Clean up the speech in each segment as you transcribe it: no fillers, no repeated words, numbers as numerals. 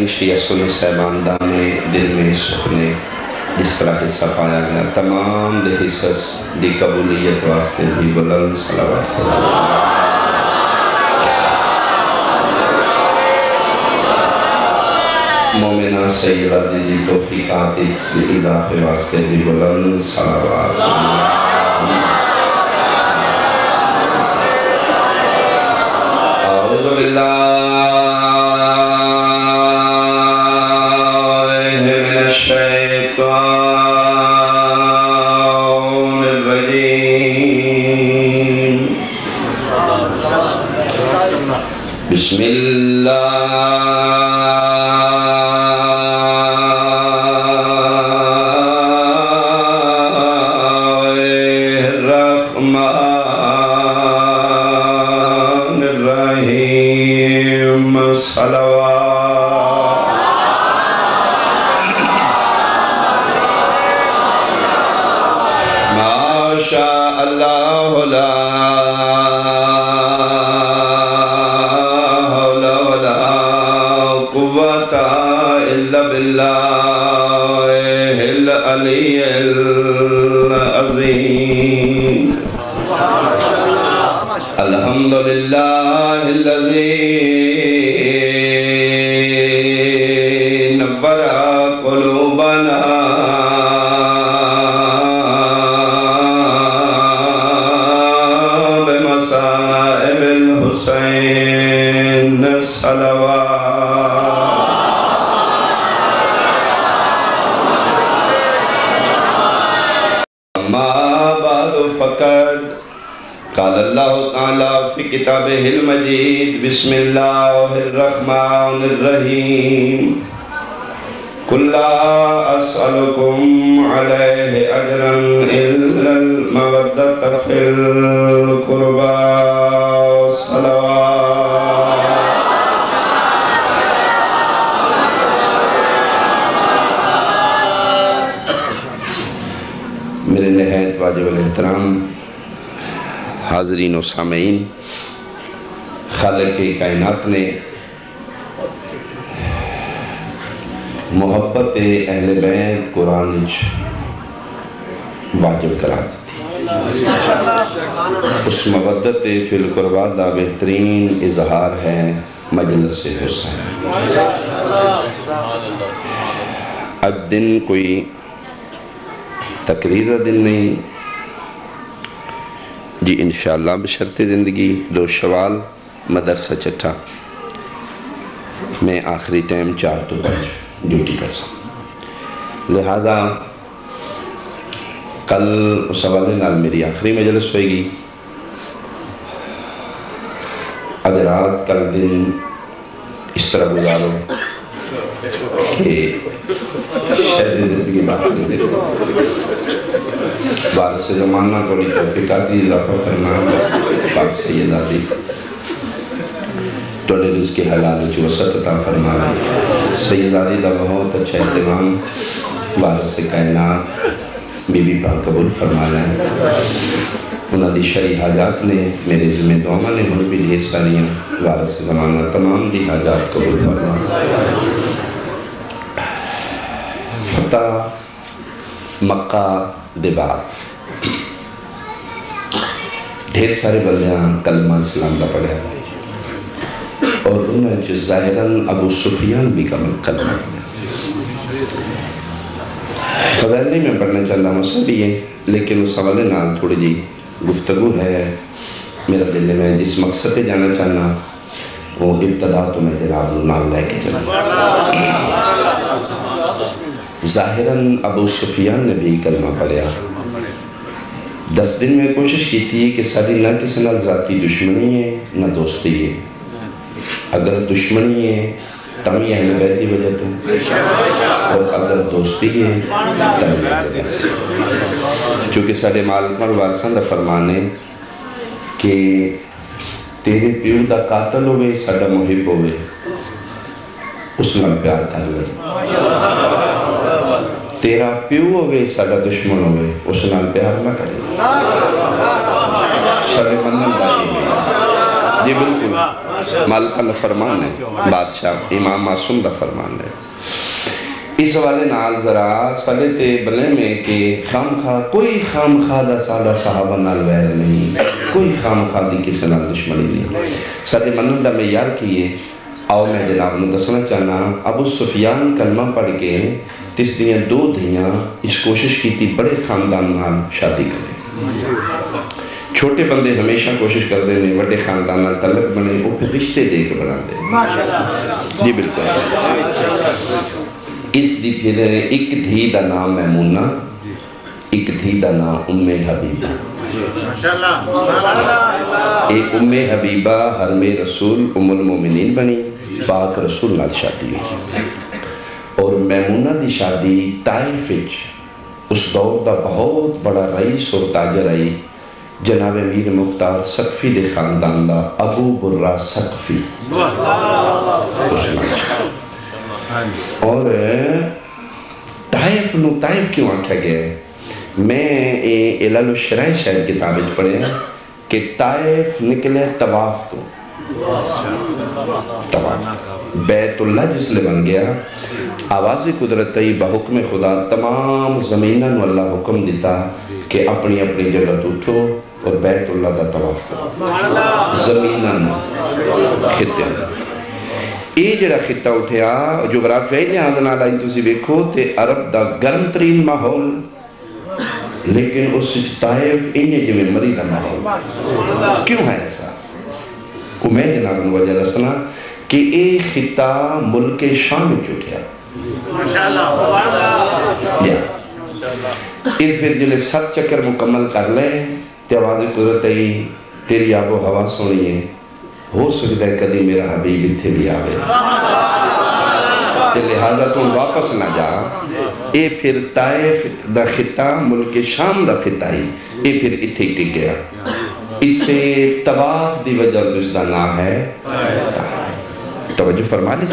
شیعہ سنی صاحبان دانے دل میں سخنے جس طرح حصہ پایا گیا تمام دے حصص دی قبولیت واسطے بھی بلند صلوات مومنہ سیدہ دی توفیقات دی اضافے واسطے بھی بلند صلوات اعوذ باللہ بسم اللہ الرحمن الرحیم صلوات ما شاء اللہ لا العلی العظیم الحمدللہ الذی نور قلوبنا بمصائب الحسین صلوات قال اللہ تعالیٰ فی کتابہ المجید بسم اللہ الرحمن الرحیم قل لا اسألکم علیہ اجرا الا المودۃ فی القربى صلوات میرے نہایت واجب الاحترام حاضرین و سامعین، خالق کائنات نے محبت اہل بیت قرآن واجب قرار دیتی اس مودت فی القربہ دا بہترین اظہار ہے مجلس حسین اب دن کوئی تقریر دن نہیں جی انشاءاللہ بشرط زندگی 2 شوال مدرسہ چٹھا میں آخری ٹائم 4 تو 5 ڈیوٹی کر سکوں لہذا کل اس حوالے نال میری آخری مجلس ہوئے گی حضرات کل دن اس طرح گزارو کہ شاید زندگی باقی دے وارث زمانہ کو لی توفیقاتی اضافہ کرنا پاک سیدادی توڑے رزق حلال جو وسط عطا فرمانا سیدادی دا بہت اچھا اہتمام وارث کائنات بی بی پاک قبول فرمانا ہے انہاں دی شرعی حاجات نے میرے ذمہ دعا نے ہن بھی ڈھیر ساریاں وارث زمانہ تمام دی حاجات قبول فرمانا فتح مکہ دبار ڈھیر سارے بندیاں کلمہ اسلام دا پڑھے اور انہیں جو ظاہراً ابو سفیان بھی کلمہ فضائل نہیں میں پڑھنا چاہتا مسئلہ بھی ہے لیکن اس حوالے نال تھوڑی جی گفتگو ہے میرا دل میں جس مقصد پہ جانا چاہنا وہ ابتدا تو میں جناب نال لے کے چلا ظاہراً ابو سفیان نے بھی کلمہ پڑھیا 10 دن میں کوشش کی تھی کہ ساری نہ کسی نال ذاتی دشمنی ہے نہ دوستی ہے اگر دشمنی ہے تم یہ اہل بیت دی وجہ تو اور اگر دوستی ہے تم یہ وجہ چونکہ سارے مالکان وارثان دا فرمان ہے کہ تیرے پیو دا قاتل ہوئے ساڑا محب ہوئے اس میں پیار کر لے تیرا پیو ہوئے ساڑا دشمن ہوئے اس میں پیار نہ کرے سارے منن لائی میں جی بالکل مالکہ دا فرمان ہے، بادشاہ امام معصوم دا فرمان ہے۔ اس والے نال ذرا سالے تے بلے میں کہ کوئی خام خواہ دا سالہ صحابہ نال ویر نہیں، کوئی خام خواہ دی کسی نال دشمنی نہیں۔ سالے منن دا معیار کیے آؤ میں جناب نے دسنا چاہنا ابو سفیان کلمہ پڑھ کے تس دیاں 2 دھیاں اس کوشش کی تھی بڑے خاندان نال شادی کریں۔ چھوٹے بندے ہمیشہ کوشش کر دیں بڑے خاندان نال تعلق بنے وہ پھر رشتے دے کے بنا دیں۔ جی بالکل اس دی پھر ایک دھی دا نام میمونہ، ایک دھی دا نام ام حبیبہ۔ ایک ام حبیبہ حرم رسول ام المومنین بنی، پاک رسول نال شادی ہوئی۔ اور میمونہ دی شادی طائف وچ اس دور دا بہت بڑا رئیس اور تاجر آئی جناب امیر مختار سقفی دے خاندان دا ابو برہ سقفی اس نال۔ اور طائف نو طائف کیوں آنکھا گیا ہے؟ میں علل الشرائع شاید کتاب اچ پڑھے ہیں کہ طائف نکلے طواف تو طواف بیت اللہ جس لئے بن گیا آواز قدرتی بحکم خدا تمام زمینوں اللہ حکم دیتا کہ اپنی اپنی جگہ تو اٹھو اور بیت اللہ دا طواف کرو زمینوں خطے یہ جڑا خطہ اٹھیا جغرافیائی لحاظ نال آئی تسی دیکھو تے عرب دا گرم ترین ماحول لیکن اس طائف انہیں جو میں مری دا ماحول کیوں ہے ایسا؟ وہ میں جناب نے وجہ دسنا کہ ایک خطہ ملک شام میں اٹھیا اس پھر جلے 7 چکر مکمل کر لے تے آواز قدرت ہے تیری آب و ہوا سونی ہے ہو سکتا ہے کدی میرا حبیب اتھے بھی آوے لہذا تم واپس نہ جا اے پھر طائف دا خطہ ملک شام دا خطہ ہی اے پھر اتھے ٹک گیا اس سے طواف دی وجہ اس دا نام ہے توجہ فرما لی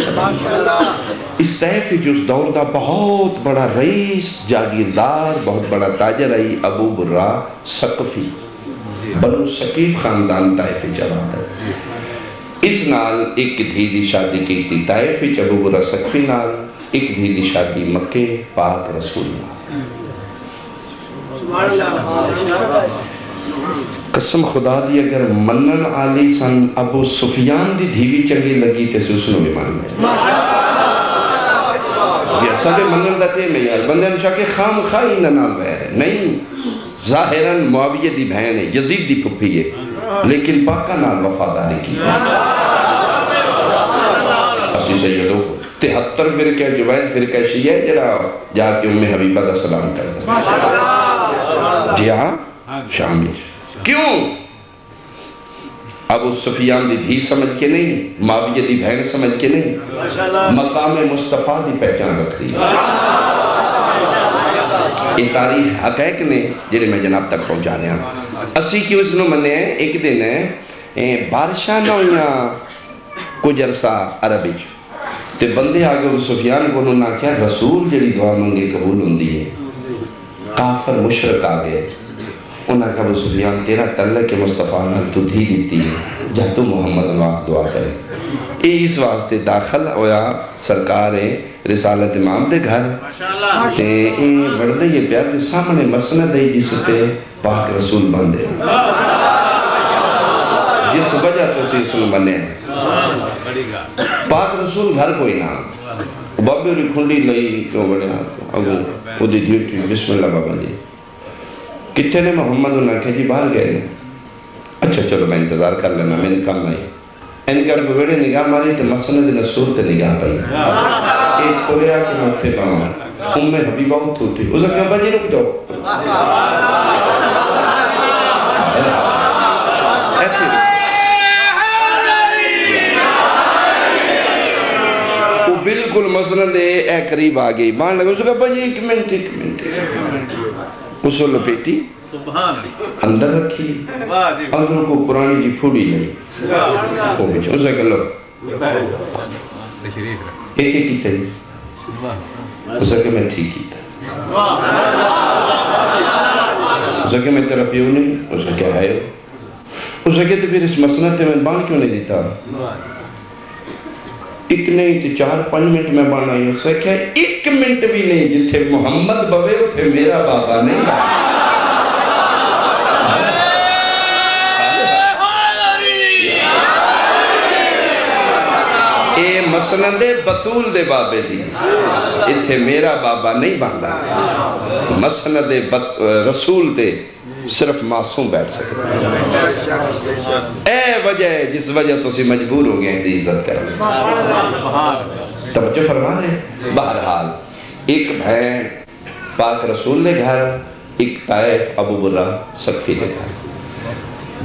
اس طائف جو اس دور دا بہت بڑا رئیس جاگیردار بہت بڑا تاجر آئی ابو برہ سقفی بنو سقیف خاندان طائف جواب ہے اس نال ایک دھی دی شادی کی تھی طائف ابو برہ سقفی نال ایک دھی دی شادی مکے پاک رسول نال قسم خدا دی اگر منن آلی سن ابو سفیان دی دھیوی چنگی لگی تے سے اس نے بھی مان میں جی اصل منن داتے میں یار بندے نے چاہ کہ خام خواہی ننال بہر ہے نہیں ظاہراً معاویہ دی بہن ہے یزید دی پھپی ہے لیکن پاکہ نال وفاداری کی اسی سیدوں 73 فرقہ جوائن فرقہ شیعہ جڑا جا کے ام حبیبہ دا سلام کرتا جی ہاں شامی کیوں ابو سفیان دی دھی سمجھ کے نہیں معاویہ دی بہن سمجھ کے نہیں مقام مصطفیٰ دی پہچان رکھتی یہ تاریخ حقائق نے جنہیں میں جناب تک پہنچا رہے ہیں اسی کیوں اس نے مننے ہیں ایک دن ہے بارشاہ نہ ہویا کچھ عرصہ عربی تے بندے آگے ابو سفیان کو انہوں نے کیا رسول جڑی دعا منگے قبول ہوندی ہے کافر مشرک آگے انہاں کہا ابو سفیان تیرا تعلق مصطفیٰ نال تو دھی دیتی ہے جا تو محمد اللہ دعا کرے اس واسطے داخل ہویا سرکار رسالت امام دے گھر تے بڑھدے یہ پیاتے سامنے مسند ہے جس تے پاک رسول بندے جس وجہ تو سے اس نے بنے ہیں پاک رسول گھر کوئی نام بابے ری کھنڈی لئی کیوں بڑے اگو وہ دی ڈیوٹی بسم اللہ بابا جی کتنے نے محمد انہاں کہ جی باہر گئے اچھا چلو میں انتظار کر لینا میں نے کام نہیں ان کر بوڑے نگاہ ماری تو مسند نصور تے نگاہ پائی ایک پولیا کے ماتھے پاؤں ام حبیبہ ہوتی اسے کہا با جی رک جاؤ وہ بالکل مسند اے قریب آگئی بان لگا اسے کہا با جی ایک منٹ اسے لپیٹی اندر رکھی اندر کو پرانی جی پھوڑی لئی اسے کہا لو ایک ایک کی تیز اسے کہا میں ٹھیک ہی تھا اسے کہا میں تیرا پیو نہیں اسے کہا ہے اس نے کہتے پھر اس مسند تے میں بان کیوں نہیں دیتا؟ ایک نہیں تو 4-5 منٹ میں بان آئی. اس نے کہا 1 منٹ بھی نہیں جتھے محمد بوے اتھے میرا بابا نہیں. اے مسند بطول دے بابے دی اتھے میرا بابا نہیں باندھا. مسند رسول تے صرف معصوم بیٹھ سکتے. اے وجہ ہے جس وجہ تو سی مجبور ہو گئے دی عزت کرنے. توجہ فرما رہے. بہرحال ایک بہن پاک رسول لے گھر، ایک طائف ابو برہ سقفی لے گھر.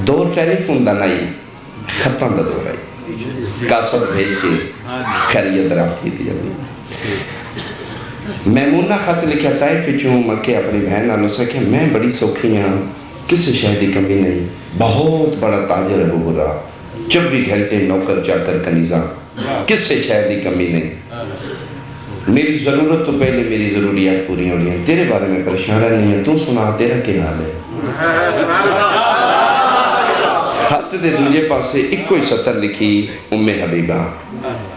دور ٹیلی فون دا نہیں، خطاں دا دور آئی. کاسب بھیج کے خیریت درافت کی تھی جلدی. میمونہ خط لکھا طائف چوں مکہ اپنی بہن نالوں سے کہ میں بڑی سوکھی ہاں، کسی شہدی کمی نہیں، بہت بڑا تاجر ابو برہ، 24 گھنٹے نوکر چاکر کنیزاں، کسی شہدی کمی نہیں. میری ضرورت تو پہلے میری ضروریات پوری ہو رہی ہیں. تیرے بارے میں پریشان نہیں ہے، تو سنا تیرا کیا حال ہے؟ خط دے دوجے پاسے ایک کوئی سطر لکھی ام حبیبہ.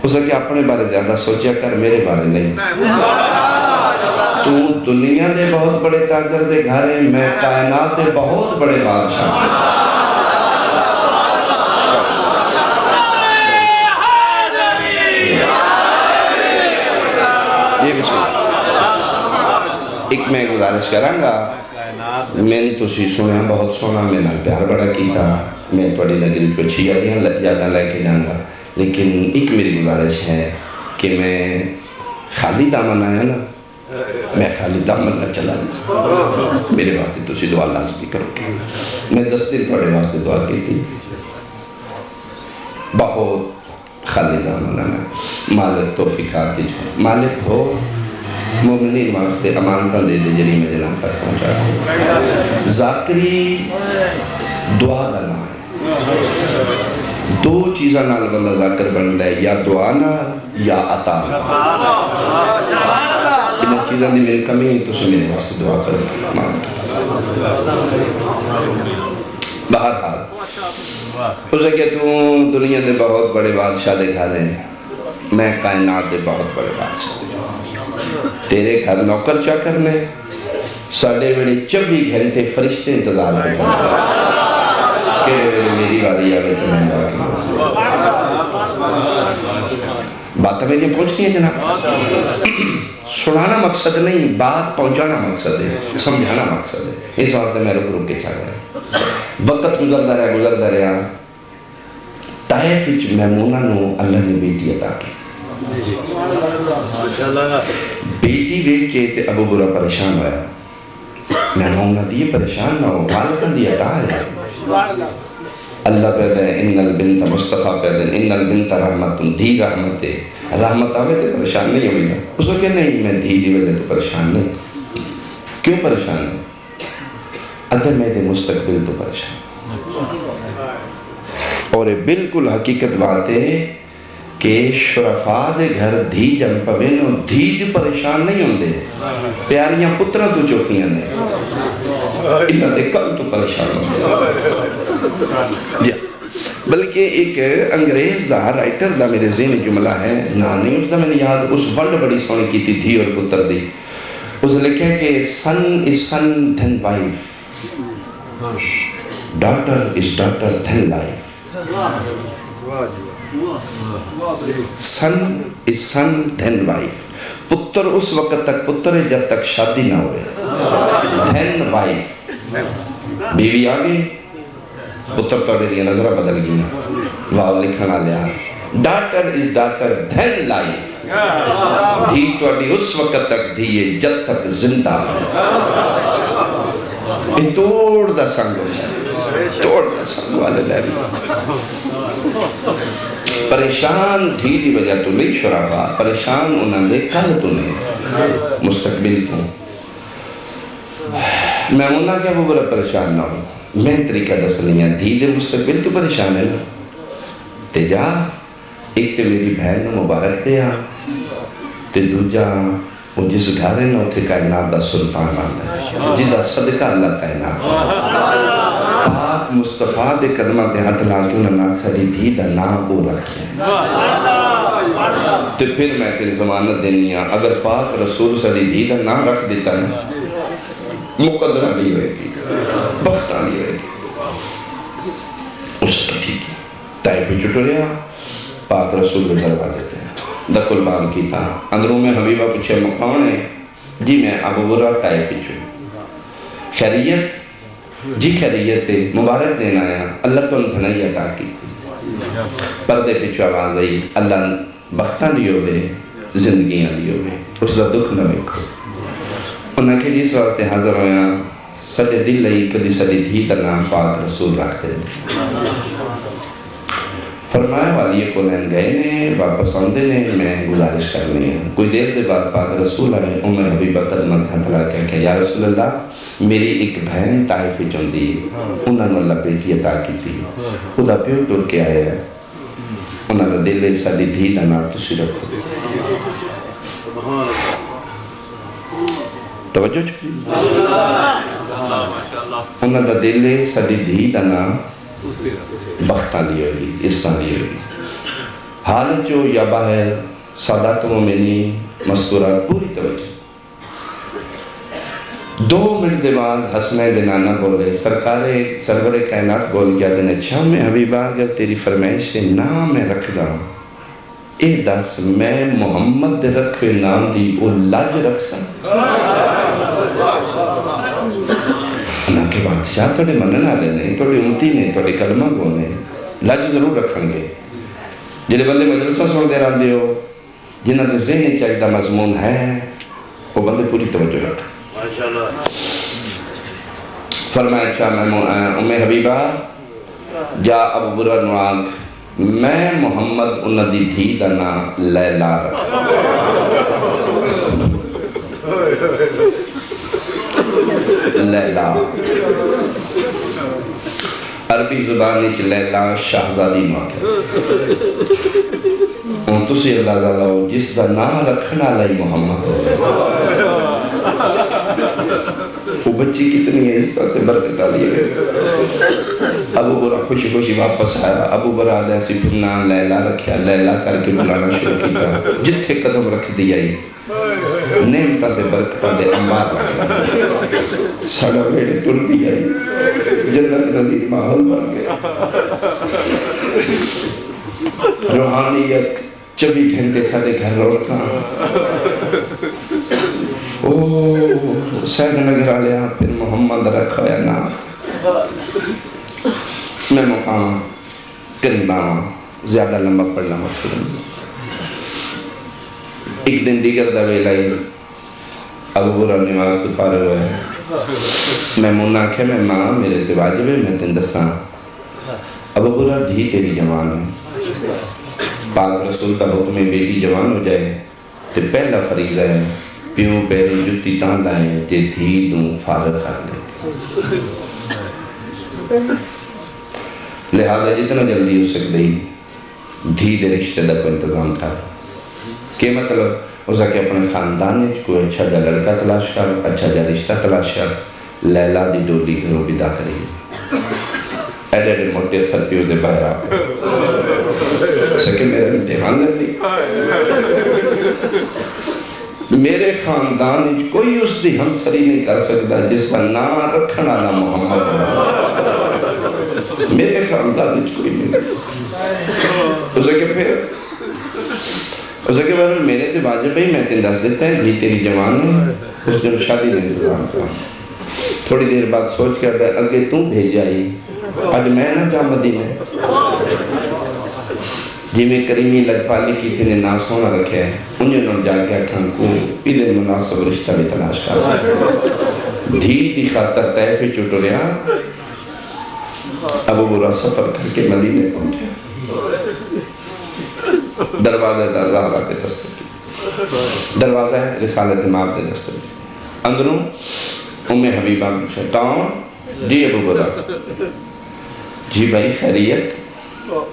اس نے کہ اپنے بارے زیادہ سوچیا کر، میرے بارے نہیں. تو دنیا دے بہت بڑے تاجر دے گھر ہیں، میں کائنات دے بہت بڑے بادشاہ. یہ بسم اللہ. ایک میں گزارش کروں گا، میں نے تو سی سنیا بہت سونا، میں نے پیار بڑا کیتا، میں توڑی نگری کو اچھی یاداں لے کے جاؤں گا. لیکن ایک میری گزارش ہے کہ میں خالی دامن آیا نا، میں خالی دامن نہ چلا. میرے واسطے تو سی دعا لازمی کرو گے. میں 10 دن توڑے واسطے دعا کی تھی. بہت خالی دامن آنا. مالک توفیقات دیجو، مالک ہو مومنین واسطے امانتاں دے دے جنہی میں جناب تک پہنچا ہے. ذاکری دعا دنا ہے. 2 چیزاں نال بندہ ذاکر بن لے، یا دعا نال یا عطا نال. انہاں چیزاں دی میری کمی ہے، تو سے میرے واسطے دعا کرو. بہرحال اسے کہ تو دنیا دے بہت بڑے بادشاہ دے گھر ہیں، میں کائنات دے بہت بڑے بادشاہ دے گھر. تیرے گھر نوکر چاکر نے ساڑھے ویلے 24 گھنٹے فرشتے انتظار ہوتا ہے کہ میری باری آگے تو میں باقی باتیں میری پہنچتی ہیں جناب. سنانا مقصد نہیں، بات پہنچانا مقصد ہے، سمجھانا مقصد ہے. اس واسطے میں رک کے چاہ گیا. وقت گزردا رہا. طائف وچ میمونہ نو اللہ نے بیٹی عطا کی. بیٹی ویکھ کے تے ابو برہ پریشان ہویا. میں نہ دیے پریشان نہ ہو، والدہ دی عطا ہے. اللہ پیدا ہے، ان البنت مصطفیٰ پیدا ہے، ان البنت رحمت، دھی رحمت ہے. رحمت آوے تے پریشان نہیں ہوئی نا. اس کو کہ نہیں، میں دھی دی وجہ تو پریشان نہیں. کیوں پریشان ہے؟ ادھر میں دے مستقبل تو پریشان. اور بالکل حقیقت بات ہے کہ شرفاء دے گھر دھی جن پوین اور دھی دی پریشان نہیں ہوندے. پیاریاں پترہ تو چوکیاں نے، انہاں دے کم تو پریشان ہوندے. بلکہ ایک انگریز دا رائٹر دا میرے ذہن جملہ ہے، نہیں اٹھتا میں نے یاد، اس ورڈ بڑی سونی کی تھی دھی اور پتر دی. اس نے لکھا کہ son is son then wife, daughter is daughter then life. son is son then wife. پتر اس وقت تک پتر ہے جب تک شادی نہ ہوئے. then wife، بیوی آگے پتر توڑے دیا نظرہ بدل گیا. واو لکھنا لیا. daughter is daughter then life. دھی توڑی اس وقت تک دھیے جب تک زندہ. یہ توڑ دا سنگ ہے، توڑ دا سنگ والدین. پریشان دھی دی وجہ تو نہیں شرفا، پریشان انہوں نے کل تو نہیں، مستقبل تو. میمونہ کیا وہ بڑا پریشان نہ ہو، میں طریقہ دس نہیں ہے. دھی دے مستقبل تو پریشان ہے نا. تے جا ایک تے میری بہن مبارک تے آ، تے دوجہ وہ جس گھر ہے نا اتھے کائنات دا سلطان آتا ہے جدہ صدقہ اللہ کائنات پاک مصطفیٰ دے قدمہ تے ہاتھ لا کے انہوں نے ساری دھی دا نام وہ رکھ لیں تو پھر میں تیری ضمانت دینی ہاں اگر پاک رسول ساری دھی دا نام رکھ دیتا نا مقدرہ لی ہوئے گی بختہ لی ہوئے گی اس تو ٹھیک ہے طائفی چٹوریا پاک رسول کے دروازے تھے دکل بام کی تھا اندروں میں حبیبہ پوچھے مقام ہے جی میں ابو برا طائفی چھو خیریت جی خیریت ہے مبارک دینا آیا اللہ تو انہی عطا کی تھی پردے پیچھو آواز آئی اللہ بختہ لیو بے زندگیاں لیو بے اس کا دکھ نہ بیکھو انہاں کے لیے اس وقت حاضر ہویا سڑے دل لئی کدی سڑی دھی در نام پاک رسول رکھتے تھے فرمایا والی کو لین گئے نے واپس آندے نے میں گزارش کرنی ہے کوئی دیر دے بعد پاک رسول آئے حبیبہ قدمت ہاتھ لا کے یا رسول اللہ میری ایک بہن طائف چندی انہوں نے اللہ بیٹی عطا کی تھی خدا پیو ٹر کے آیا ہے انہوں نے دل ساڑی دھی دا نام تسی رکھو توجہ چھوڑی انہوں نے دل ساڑی دھی دا نام بختہ لی ہوئی اس طرح لی ہوئی حالت جو یا باہر سادات مومنی مذکورات پوری توجہ 2 منٹ دے بعد حسنین دنانا بولے سرور کائنات بول گیا دن اچھا میں حبیبہ اگر تیری فرمائش نام میں رکھ دا اے دس میں محمد رکھے نام دی وہ لج رکھ سا اللہ کے بادشاہ توڑے مننا لینے توڑے امتی نے توڑے کلمہ گونے لج ضرور رکھیں گے جنہیں بندے مدرسہ سن دے رہا دے ہو جنہ دے ذہنی چاہیدہ مضمون ہے وہ بندے پوری توجہ رکھیں فرمایا اچھا میں حبیبہ جا ابو برا نواق میں محمد انہ دی دھی دنا لیلہ لیلہ عربی زبانی چ لیلہ شہزادی نواقع ان تو سے اندازہ لاؤ جس دا نام رکھنا لائی محمد وہ بچی کتنی ہے اس طرح برکت آلی ہے ابو برا خوشی خوشی واپس آیا ابو برا آدھا سی پھر نام لیلہ رکھیا لیلہ کر کے بلانا شروع کیتا جتھے قدم رکھ دیا ہی نعمتہ دے برکتہ دے امار لگا ساڑھا میرے ٹر دیا ہی جنت نظیر ماحول بن گیا روحانیت 24 گھنٹے سارے گھر روڑتا سید نگر آلیا پھر محمد رکھا یا نا میں مقام قریب آواں زیادہ لمبا پڑھنا مقصد ایک دن دیگر دوے لائی ابو برا نماز تو فارغ ہوئے میں منہ آکھے میں ماں میرے تے واجب ہے میں تن دساں ابو برا دھی تیری جوان ہے پاک رسول کا حکم بیٹی جوان ہو جائے تو پہلا فریضہ ہے پیوں پیریں جتی تان لائیں تے دھی دوں فارغ کر لیتے لہذا جتنا جلدی ہو سکتے دھی دے رشتہ دا کو انتظام کر کہ مطلب اسا کہ اپنے خاندان نے کوئی اچھا جا لڑکا تلاش کر اچھا جا رشتہ تلاش کر لیلہ دی ڈولی گھروں ودا کری ایڈے ایڈے موٹے اتھر پیو دے باہر آپ سکے میرا امتحان لگ دی میرے خاندان کوئی اس دی ہمسری نہیں کر سکتا جس کا نام رکھنا نا محمد میرے خاندان کوئی نہیں اسے کہ پھر اسے کہ میرے تے واجب ہی میں تین دس دیتا ہے دھی تیری جوان ہے اس دن شادی نے انتظام کیا تھوڑی دیر بعد سوچ کر دے اگے تم بھیج جائی آج میں نہ جا مدینہ جی میں کریمی لجپالی کی تینے ناسونا رکھے ہیں انہوں نے جا کے اکھاں کو پیدے مناسب رشتہ بھی تلاش کر دھی دی خاطر طیفی چوٹو رہا ابو برا سفر کر کے مدینے پہنچے دروازہ دازارہ کے دستر کی دروازہ ہے رسالت ماب کے دستر کی اندروں ام حبیبہ پوچھا کون جی ابو برا جی بھائی خیریت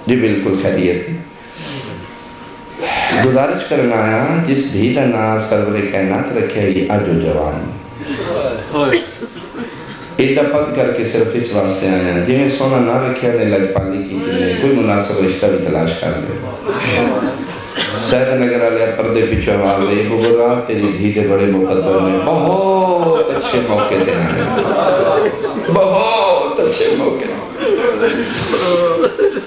جی بالکل خیریت گزارش کرنا آیا جس دھی دا نام سرور کائنات رکھے یہ آجو جوان ایڈا پت کر کے صرف اس واسطے آیا جی میں سونا نہ رکھے نے لگ پالی کی تینے کوئی مناسب رشتہ بھی تلاش کر لے سید نگر علیہ پردے پیچھو آواز دے بغرا تیری دھی دے بڑے مقدر میں بہت اچھے موقع دے آئے بہت اچھے موقع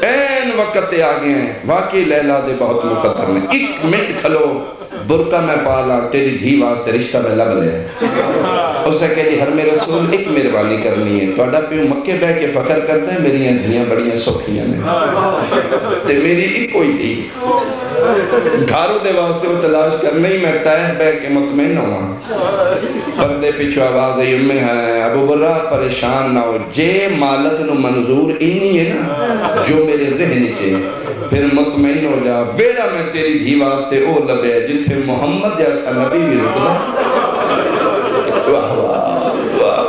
این وقت تے آگئے ہیں واقعی لیلہ دے بہت مقدر میں 1 منٹ کھلو برکہ میں پالا تیری دھی واسطے رشتہ میں لب لے اسے کہہ دی حرم رسول ایک مہربانی کرنی ہے توڑا پیو مکے بے کے فخر کرتے ہیں میری دھیاں بڑیاں سوکھیاں میں تے میری ایک کوئی تھی گھاروں دے واسطے وہ تلاش کرنے ہی میں تائح بے کے مطمئن ہوا پردے پیچھو آواز ایمیں ہے ابو برا پریشان نہ ہو جے مالک نو منظور انہی ہے نا جو میرے ذہن چے پھر مطمئن ہو جا ویڑا میں تیری دھی واسطے او لبے جتھے محمد جیسا نبی بھی رکھنا واہ واہ واہ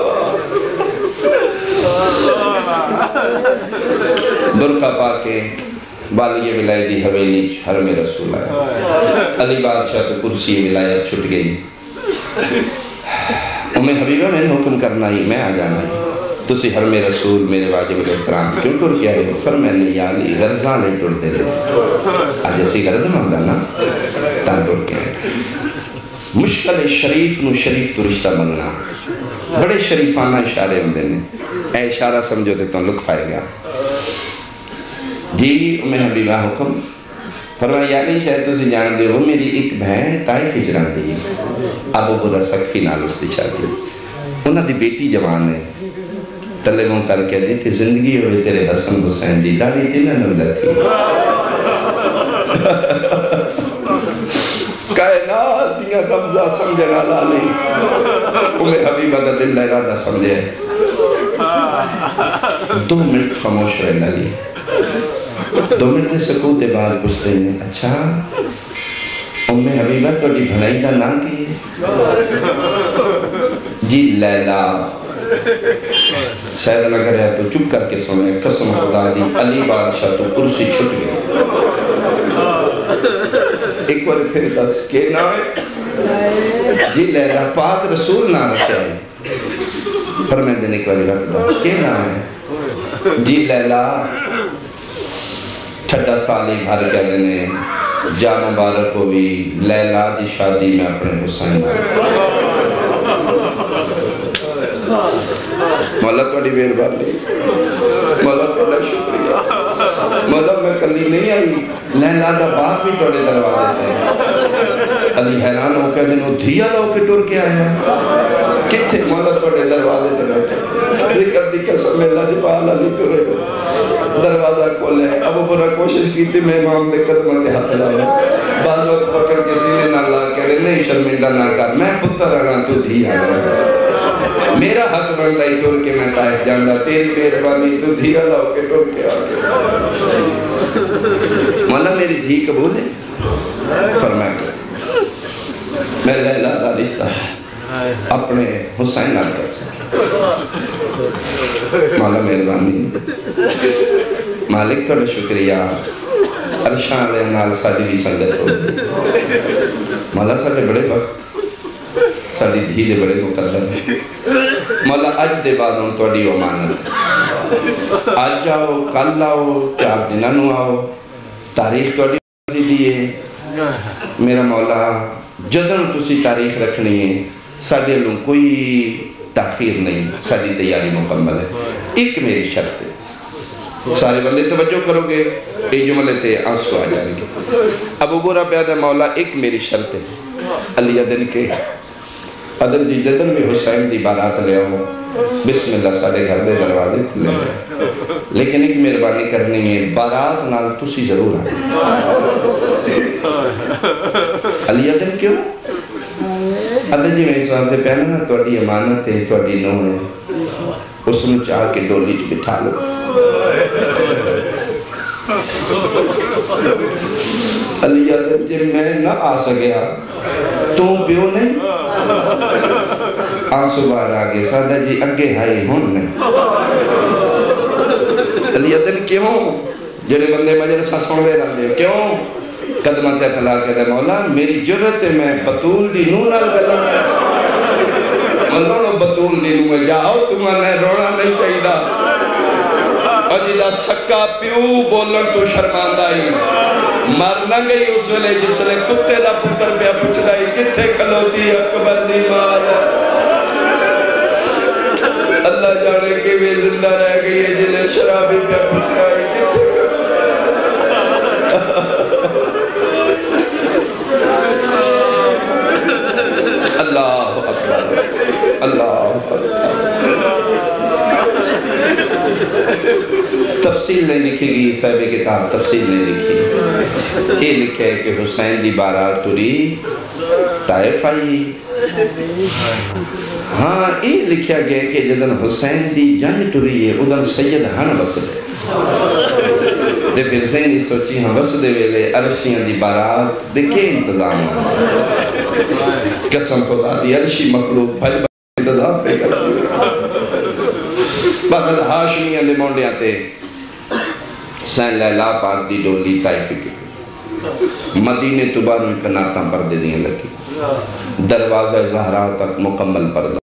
برکہ پاکے بالیہ ولایت دی حویلی حرم رسول آیا علی بادشاہ تو کرسی ولایت چھٹ گئی حبیبہ میں نے حکم کرنا ہی میں آ جانا ہی تسی حرم رسول میرے واجب الاحترام کیوں ٹر کیا ہے پھر میں نے یا علی غرزاں لے ٹرتے لے آج ایسی غرز ماندہ نا تاں ٹر کیا ہے مشکل شریف نو شریف تو رشتہ بننا بڑے شریفانہ اشارے ہوں دینے اے اشارہ سمجھو تے تو لطف آئے گا جی حبیبہ حکم فرمایا یا علی شاید تسی جان دے ہو میری ایک بہن طائف ہجران دی ابو برا سقفی نال اس دی شادی انہاں دی بیٹی جوان ہے تلے موں کر کے دی تھی زندگی ہوئے تیرے حسن حسین دی داڑی تھی نہ نمدہ تھی کائنات دیا رمضہ سمجھنا لالی حبیبہ دا دل ارادہ سمجھے 2 منٹ خاموش رہنا لی 2 منٹ دے سکوت بعد پوچھتے ہیں اچھا حبیبہ تو ڈی بھلائی دا نام کی ہے جی لیلہ سید نگر ہے تو چپ کر کے سنے قسم خدا دی علی بادشاہ تو کرسی چھٹ گئی ایک بار پھر دس کے نام ہے جی لیلہ پاک رسول نہ رکھے ہیں فرمائے دینے کے بارے رکھ دس کے نام ہے جی لیلہ ٹھڈا سالی بھر کے دینے جا مبارک ہوئی لیلہ دی شادی میں اپنے حسین مولا توڑی مہربانی مولا توڑا شکریہ مولا میں کلی نہیں آئی لیلہ دا باپ بھی توڑے دروازے تھے علی حیران ہو کے دنوں دھیا لو کے ٹور کے آیا کتھے مولا توڑے دروازے تھے بیٹھے ذکر دی قسم اللہ جبال علی ٹورے دروازہ کھولے ابو برا کوشش کی تھی میں امام دے قدمہ کے ہاتھ لاؤں بعض وقت پکڑ کے سینے نہ لا کہہ رہے نہیں شرمندہ نہ کر میں پتر رہنا تو دھیا گیا میرا حق بندہ ہی ٹور کے میں طائف جاندہ تیری مہربانی تو دھیا لاؤ کے ٹور کے آگے مولا میری دھی قبول ہے فرمائے کریں میں لیلہ دا رشتہ اپنے حسین نال کر سکیں مولا مہربانی مالک توڑا شکریہ عرشان علیہ نال ساڑی بھی سنگت ہو مولا ساڑے بڑے وقت ساڑی دھی دے بڑے مقدر مولا اج دے بعد ہوں توڑی امانت آج آؤ کل آؤ 4 دنانو آؤ تاریخ توڑی دیئے میرا مولا جدن تسی تاریخ رکھنی ہے ساڑھے لوں کوئی تاخیر نہیں ساڑھی تیاری مکمل ہے ایک میری شرط ہے سارے بندے توجہ کرو گے اے جملے تے آنسو آ جائیں گے ابو برا بیادہ مولا ایک میری شرط ہے علی عدن کے عدن جی جدن میں حسین دی بارات لے آؤ بسم اللہ سارے گھر دے دروازے کھلے لیکن ایک مہربانی کرنے میں بارات نال تسی ضرور آئے علی عدن کیوں؟ عدن جی میں اس وقت سے پہنا نا توڑی امانت ہے توڑی نو ہے اس نے چاہ کے ڈولی چھ بٹھا لو علی عدن جی میں نہ آ سکیا تو پیو نہیں آنسو بار آگے سادہ جی اگے ہائی ہون نہیں علی عدن کیوں جڑے بندے مجلسہ سن دے رہا دے کیوں قدمہ تے تلا کے دے مولا میری جرت ہے میں بطول دی نو نال گلوں منو بطول دی نو میں جاؤ تمہیں رونا نہیں چاہی دا اجیدہ سکا پیو بولن تو شرماندہ ہی مرنا گئی اس ویلے جس ویلے کتے دا پتر پہ پوچھدا ہی کتھے کھلوتی اکبر دی مال اللہ جانے کہ وہ زندہ رہ گئی ہے جنہیں شرابی پہ پوچھدا ہی کتھے اللہ اکبر اللہ اکبر تفصیل نہیں لکھی گی صاحب کتاب تفصیل نہیں لکھی یہ لکھے کہ حسین دی بارات توری طائف آئی ہاں یہ لکھیا گیا کہ جدن حسین دی جنگ توری ہے ادن سید ہن وسد دے پھر زینی سوچی ہاں وسدے ویلے عرشیاں دی بارات دے کے انتظام قسم خدا دی عرشی مخلوق پھل انتظام پہ کرتی بہرحال ہاشمیاں دے مونڈے آتے حسین لیلہ پاک دی ڈولی طائفی کی مدینے تو باروں کناتاں پردے دیں لگی دروازہ زہرا تک مکمل پردہ